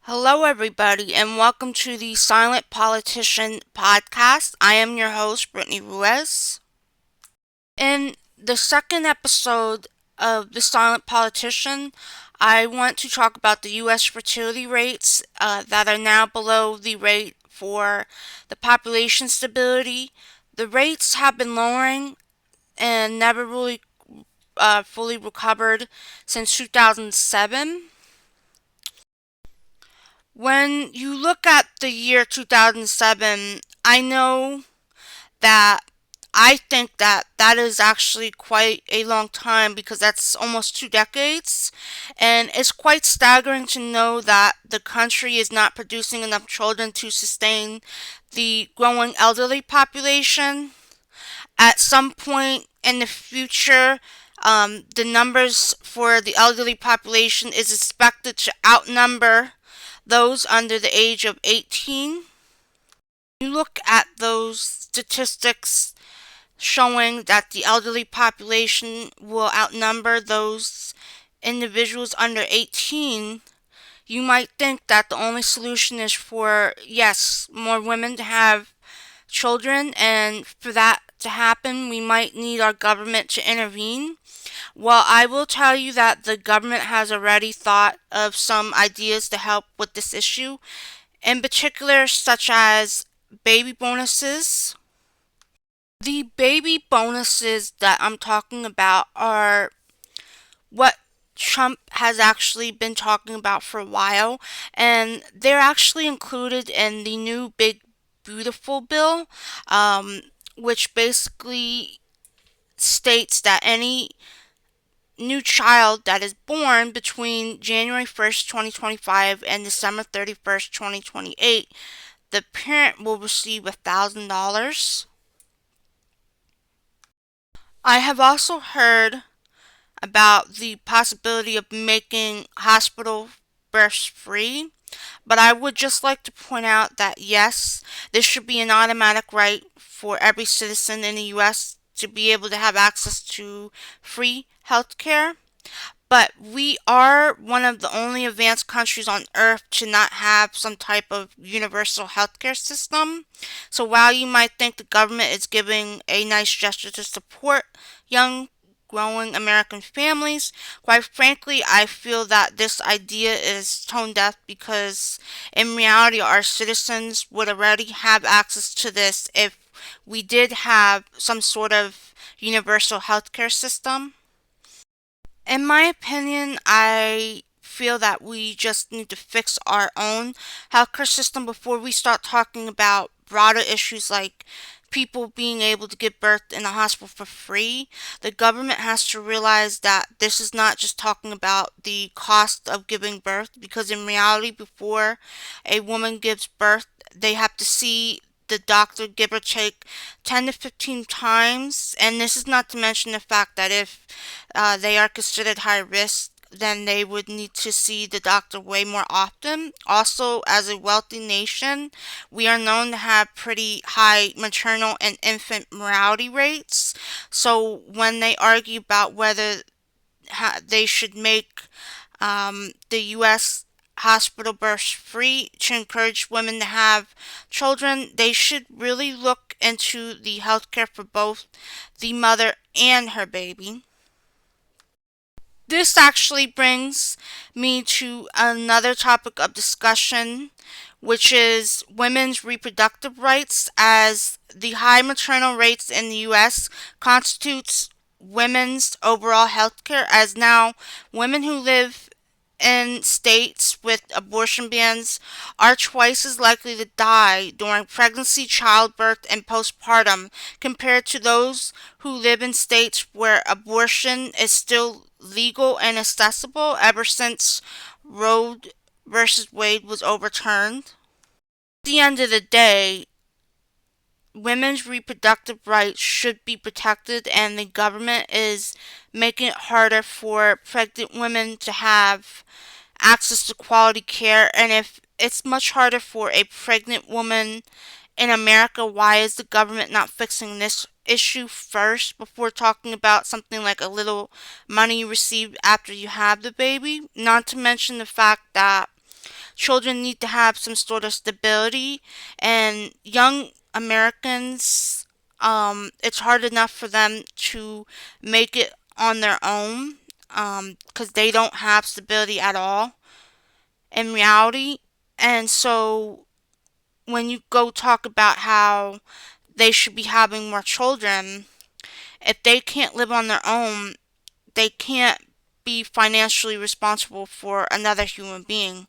Hello, everybody, and welcome to the Silent Politician podcast. I am your host, Brittany Ruiz. In the second episode of the Silent Politician, I want to talk about the U.S. fertility rates that are now below the rate for the population stability. The rates have been lowering and never really fully recovered since 2007. When you look at the year 2007, I know that I think that that is actually quite a long time because that's almost 2 decades. And it's quite staggering to know that the country is not producing enough children to sustain the growing elderly population. At some point in the future, the numbers for the elderly population is expected to outnumber those under the age of 18. You look at those statistics showing that the elderly population will outnumber those individuals under 18, you might think that the only solution is for, yes, more women to have children, and for that to happen, we might need our government to intervene. Well, I will tell you that the government has already thought of some ideas to help with this issue, in particular, such as baby bonuses. The baby bonuses that I'm talking about are what Trump has actually been talking about for a while, and they're actually included in the new Big Beautiful Bill, which basically states that any new child that is born between January 1st, 2025 and December 31st, 2028, the parent will receive $1,000. I have also heard about the possibility of making hospital births free, but I would just like to point out that yes, this should be an automatic right for every citizen in the US to be able to have access to free healthcare. But we are one of the only advanced countries on earth to not have some type of universal healthcare system. So while you might think the government is giving a nice gesture to support young growing American families, quite frankly, I feel that this idea is tone deaf because in reality, our citizens would already have access to this if we did have some sort of universal healthcare system. In my opinion, I feel that we just need to fix our own healthcare system before we start talking about broader issues like people being able to give birth in a hospital for free. The government has to realize that this is not just talking about the cost of giving birth, because in reality, before a woman gives birth, they have to see the doctor give or take 10 to 15 times. And this is not to mention the fact that if they are considered high risk, then they would need to see the doctor way more often. Also, as a wealthy nation, we are known to have pretty high maternal and infant mortality rates. So when they argue about whether they should make the U.S. hospital births free to encourage women to have children, they should really look into the healthcare for both the mother and her baby. This actually brings me to another topic of discussion, which is women's reproductive rights, as the high maternal rates in the US constitutes women's overall health care, as now women who live in states with abortion bans are twice as likely to die during pregnancy, childbirth, and postpartum compared to those who live in states where abortion is still legal and accessible ever since Roe versus Wade was overturned. At the end of the day, women's reproductive rights should be protected, and the government is making it harder for pregnant women to have access to quality care. And if it's much harder for a pregnant woman in America, why is the government not fixing this issue first before talking about something like a little money received after you have the baby? Not to mention the fact that children need to have some sort of stability, and young Americans, it's hard enough for them to make it on their own, because they don't have stability at all in reality. And so when you go talk about how they should be having more children, if they can't live on their own, they can't be financially responsible for another human being.